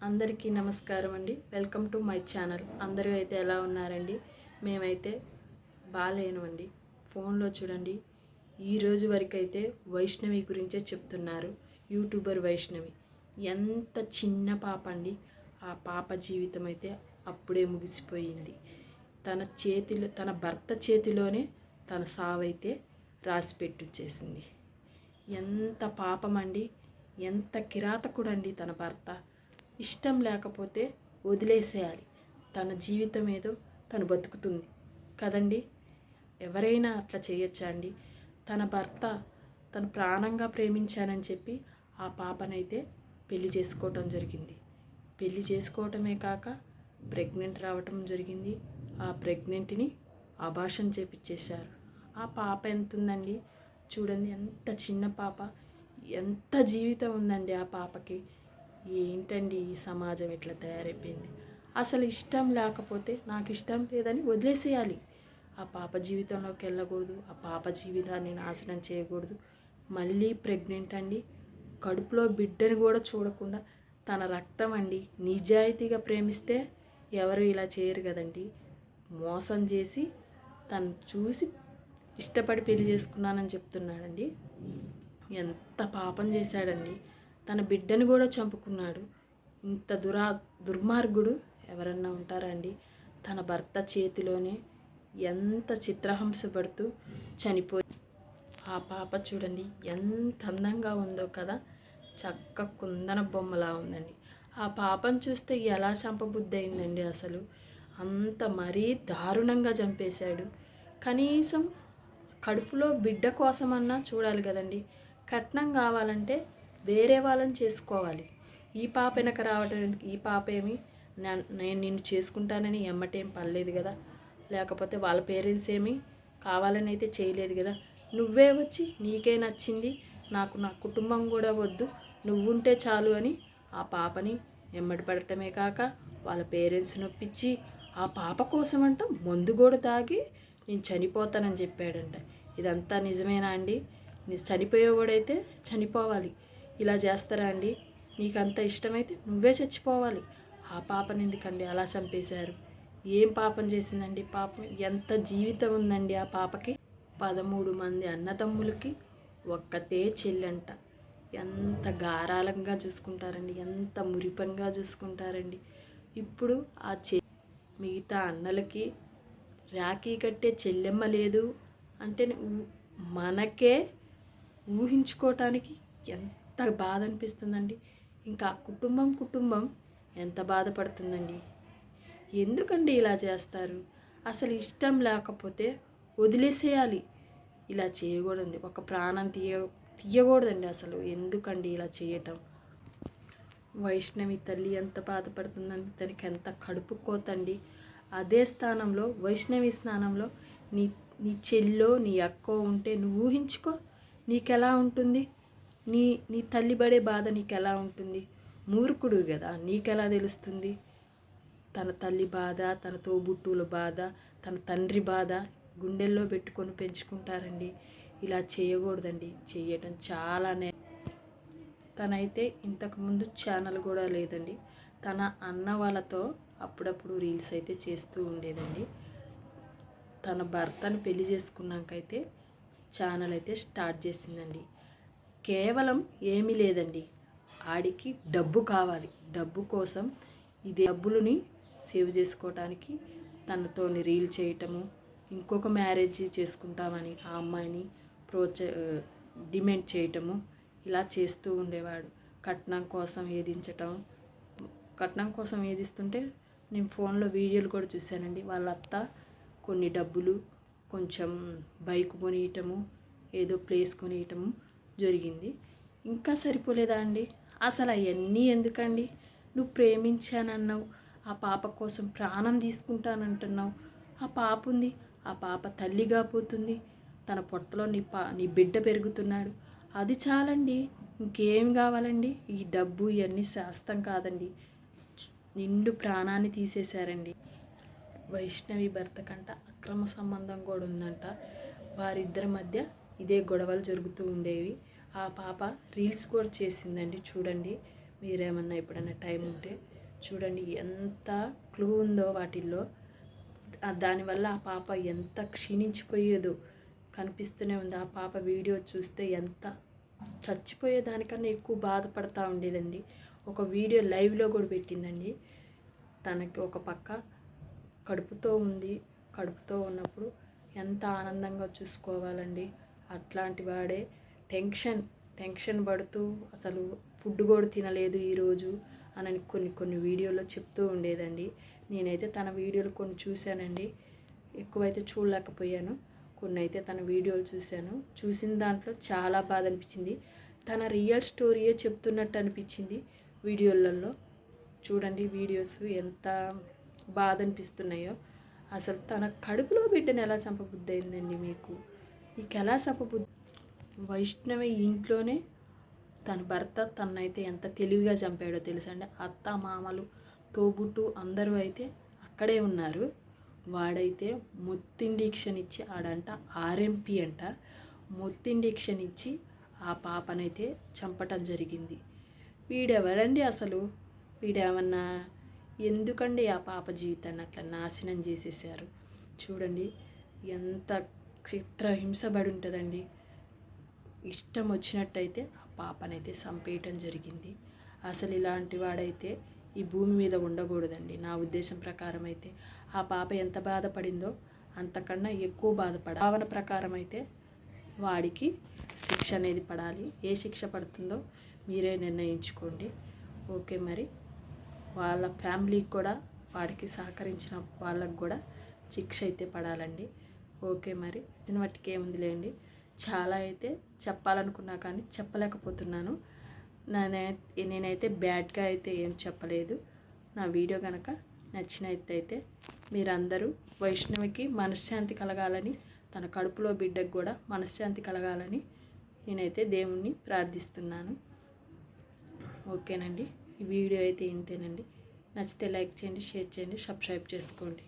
అందరికీ నమస్కారం అండి. Welcome to my channel. అందరూ అయితే ఎలా ఉన్నారండి? మేమైతే బాగాలేనండి. ఫోన్లో చూడండి, ఈరోజు వరకు అయితే వైష్ణవి గురించే చెప్తున్నారు. యూట్యూబర్ వైష్ణవి ఎంత చిన్న పాప అండి. ఆ పాప జీవితం అయితే అప్పుడే ముగిసిపోయింది. తన భర్త చేతిలోనే తన సావైతే రాసి పెట్టొచ్చేసింది. ఎంత పాపమండి, ఎంత కిరాతకుడండి తన భర్త. ఇష్టం లేకపోతే వదిలేసేయాలి. తన జీవితం ఏదో తను బతుకుతుంది కదండి. ఎవరైనా అట్లా చేయొచ్చా అండి? తన భర్త తను ప్రాణంగా ప్రేమించానని చెప్పి ఆ పాపనైతే పెళ్లి చేసుకోవటం జరిగింది. పెళ్లి చేసుకోవటమే కాక ప్రెగ్నెంట్ రావటం జరిగింది. ఆ ప్రెగ్నెంట్ని అబార్షన్ చేపించేశారు. ఆ పాప ఎంత ఉందండి చూడండి, ఎంత చిన్న పాప, ఎంత జీవితం ఉందండి ఆ పాపకి. ఏంటండి ఈ సమాజం ఇట్లా తయారైపోయింది. అసలు ఇష్టం లేకపోతే నాకు ఇష్టం లేదని వదిలేసేయాలి. ఆ పాప జీవితంలోకి వెళ్ళకూడదు, ఆ పాప జీవితాన్ని నాశనం చేయకూడదు. మళ్ళీ ప్రెగ్నెంట్ అండి, కడుపులో బిడ్డని కూడా చూడకుండా తన రక్తం అండి. నిజాయితీగా ప్రేమిస్తే ఎవరు ఇలా చేయరు కదండి. మోసం చేసి తను చూసి ఇష్టపడి పెళ్లి చేసుకున్నానని చెప్తున్నాడండి. ఎంత పాపం చేశాడండి. తన బిడ్డను కూడా చంపుకున్నాడు. ఇంత దుర్మార్గుడు ఎవరన్నా ఉంటారండి? తన భర్త చేతిలోనే ఎంత చిత్రహింసపడుతూ చనిపోయి. ఆ పాప చూడండి ఎంత అందంగా ఉందో కదా, చక్క కుందన బొమ్మలా ఉందండి. ఆ పాపను చూస్తే ఎలా చంపబుద్ధి అయిందండి. అసలు అంత మరీ దారుణంగా చంపేశాడు. కనీసం కడుపులో బిడ్డ కోసమన్నా చూడాలి కదండి. కట్నం కావాలంటే వేరే వాళ్ళని చేసుకోవాలి. ఈ పాప వెనక రావడం, ఈ పాప ఏమి నేను నిన్ను చేసుకుంటానని ఎమ్మటేం పడలేదు కదా, లేకపోతే వాళ్ళ పేరెంట్స్ ఏమి కావాలని అయితే చేయలేదు కదా. నువ్వే వచ్చి నీకే నచ్చింది, నాకు నా కుటుంబం కూడా వద్దు, నువ్వుంటే చాలు అని ఆ పాపని ఎమ్మటి పడటమే కాక వాళ్ళ పేరెంట్స్ నొప్పించి ఆ పాప కోసం అంట మందు కూడా తాగి నేను చనిపోతానని చెప్పాడంట. ఇదంతా నిజమేనా అండి? నీ చనిపోయేవాడైతే చనిపోవాలి. ఇలా చేస్తారా అండి? నీకంత ఇష్టమైతే నువ్వే చచ్చిపోవాలి. ఆ పాపని ఎందుకండి అలా చంపేశారు? ఏం పాపం చేసిందండి పాపం? ఎంత జీవితం ఉందండి ఆ పాపకి? 13 మంది అన్నదమ్ములకి ఒక్కతే చెల్లంట. ఎంత గారాలంగా చూసుకుంటారండి, ఎంత మురిపంగా చూసుకుంటారండి. ఇప్పుడు ఆ మిగతా అన్నలకి రాఖీ కట్టే చెల్లెమ్మ లేదు అంటే మనకే ఊహించుకోవటానికి ఎంత బాధ అనిపిస్తుందండి. ఇంకా కుటుంబం ఎంత బాధపడుతుందండి. ఎందుకండి ఇలా చేస్తారు? అసలు ఇష్టం లేకపోతే వదిలేసేయాలి. ఇలా చేయకూడదండి. ఒక ప్రాణం తీయకూడదండి. అసలు ఎందుకండి ఇలా చేయటం? వైష్ణవి తల్లి ఎంత బాధపడుతుందండి, తనకి ఎంత కడుపు కోతండి. అదే స్థానంలో, వైష్ణవి స్థానంలో నీ నీ చెల్లో నీ అక్కో ఉంటే నువ్వు ఊహించుకో, నీకెలా ఉంటుంది? నీ నీ తల్లి పడే బాధ నీకెలా ఉంటుంది? మూర్ఖుడు కదా, నీకెలా తెలుస్తుంది? తన తల్లి బాధ, తన తోబుట్టువుల బాధ, తన తండ్రి బాధ గుండెల్లో పెట్టుకొని పెంచుకుంటారండి. ఇలా చేయకూడదండి. చేయటం చాలానే. తనైతే ఇంతకుముందు ఛానల్ కూడా లేదండి. తన అన్న వాళ్ళతో అప్పుడప్పుడు రీల్స్ అయితే చేస్తూ ఉండేదండి. తన భర్తను పెళ్లి చేసుకున్నాకైతే ఛానల్ అయితే స్టార్ట్ చేసిందండి. కేవలం ఏమీ లేదండి, ఆడికి డబ్బు కావాలి. డబ్బు కోసం ఇది డబ్బులని సేవ్ చేసుకోవడానికి తనతోని రీల్ చేయటము, ఇంకొక మ్యారేజ్ చేసుకుంటామని ఆ అమ్మాయిని డిమాండ్ చేయటము, ఇలా చేస్తూ ఉండేవాడు. కట్నం కోసం వేధిస్తుంటే నేను ఫోన్లో వీడియోలు కూడా చూశానండి. వాళ్ళ అత్త కొన్ని డబ్బులు, కొంచెం బైక్ కొనియటము, ఏదో ప్లేస్ కొనియటము జరిగింది. ఇంకా సరిపోలేదా అండి? అసలు అవన్నీ ఎందుకండి? నువ్వు ప్రేమించానన్నావు, ఆ పాప కోసం ప్రాణం తీసుకుంటానంటున్నావు. ఆ పాప ఉంది, ఆ పాప తల్లిగా పోతుంది, తన పొట్టలో నీ బిడ్డ పెరుగుతున్నాడు. అది చాలండి, ఇంకేం కావాలండి? ఈ డబ్బు ఇవన్నీ శాస్త్రం కాదండి. నిండు ప్రాణాన్ని తీసేశారండి. వైష్ణవి భర్త కంట అక్రమ సంబంధం కూడా ఉందంట. వారిద్దరి మధ్య ఇదే గొడవలు జరుగుతూ ఉండేవి. ఆ పాప రీల్స్ కూడా చేసిందండి చూడండి. మీరేమన్నా ఎప్పుడన్నా టైం ఉంటే చూడండి, ఎంత క్లూ ఉందో వాటిల్లో. దానివల్ల ఆ పాప ఎంత క్షీణించిపోయేదో కనిపిస్తూనే ఉంది. ఆ పాప వీడియో చూస్తే ఎంత చచ్చిపోయేదానికన్నా ఎక్కువ బాధపడతా ఉండేదండి. ఒక వీడియో లైవ్లో కూడా పెట్టిందండి. తనకి ఒక పక్క కడుపుతో ఉంది, కడుపుతో ఉన్నప్పుడు ఎంత ఆనందంగా చూసుకోవాలండి. అట్లాంటి వాడే టెన్షన్ పడుతూ అసలు ఫుడ్ కూడా తినలేదు ఈరోజు అని కొన్ని వీడియోలో చెప్తూ ఉండేదండి. నేనైతే తన వీడియోలు కొన్ని చూశానండి, ఎక్కువైతే చూడలేకపోయాను. కొన్ని అయితే తన వీడియోలు చూసిన దాంట్లో చాలా బాధ అనిపించింది. తన రియల్ స్టోరీయే చెప్తున్నట్టు అనిపించింది వీడియోలలో. చూడండి వీడియోస్ ఎంత బాధ అనిపిస్తున్నాయో. అసలు తన కడుపులో బిడ్డను ఎలా చంపబుద్ధి అయిందండి మీకు ఎలా చంపబుద్ధి? వైష్ణవి ఇంట్లోనే తన భర్త తనైతే ఎంత తెలివిగా చంపాడో తెలుసండి. అత్త మామలు తోబుట్టు అందరూ అయితే అక్కడే ఉన్నారు. వాడైతే మొత్తిండిక్షన్ ఇచ్చి ఆడంట ఆర్ఎంపీ అంట, మొత్తిండిక్షన్ ఇచ్చి ఆ పాపనైతే చంపటం జరిగింది. వీడెవరండి అసలు? వీడేమన్నా ఎందుకండి ఆ పాప జీవితాన్ని అట్లా నాశనం చేసేసారు? చూడండి ఎంత చిత్రహింసబడి ఉంటుందండి. ఇష్టం వచ్చినట్టయితే ఆ పాపనైతే చంపేయటం జరిగింది. అసలు ఇలాంటి వాడైతే ఈ భూమి మీద ఉండకూడదండి. నా ఉద్దేశం ప్రకారం అయితే ఆ పాప ఎంత బాధపడిందో అంతకన్నా ఎక్కువ భావన ప్రకారం అయితే వాడికి శిక్ష అనేది పడాలి. ఏ శిక్ష పడుతుందో మీరే నిర్ణయించుకోండి. ఓకే, మరి వాళ్ళ ఫ్యామిలీకి కూడా వాడికి సహకరించిన వాళ్ళకు కూడా శిక్ష అయితే పడాలండి. ఓకే, మరి దీని మట్టికి ఏముందిలేండి. చాలా అయితే చెప్పాలనుకున్నా కానీ చెప్పలేకపోతున్నాను. నేనైతే బ్యాడ్గా అయితే ఏం చెప్పలేదు. నా వీడియో కనుక నచ్చినట్టయితే మీరందరూ వైష్ణవికి మనశ్శాంతి కలగాలని, తన కడుపులో బిడ్డకు కూడా మనశ్శాంతి కలగాలని నేనైతే దేవుణ్ణి ప్రార్థిస్తున్నాను. ఓకేనండి, ఈ వీడియో అయితే ఇంతేనండి. నచ్చితే లైక్ చేయండి, షేర్ చేయండి, సబ్స్క్రైబ్ చేసుకోండి.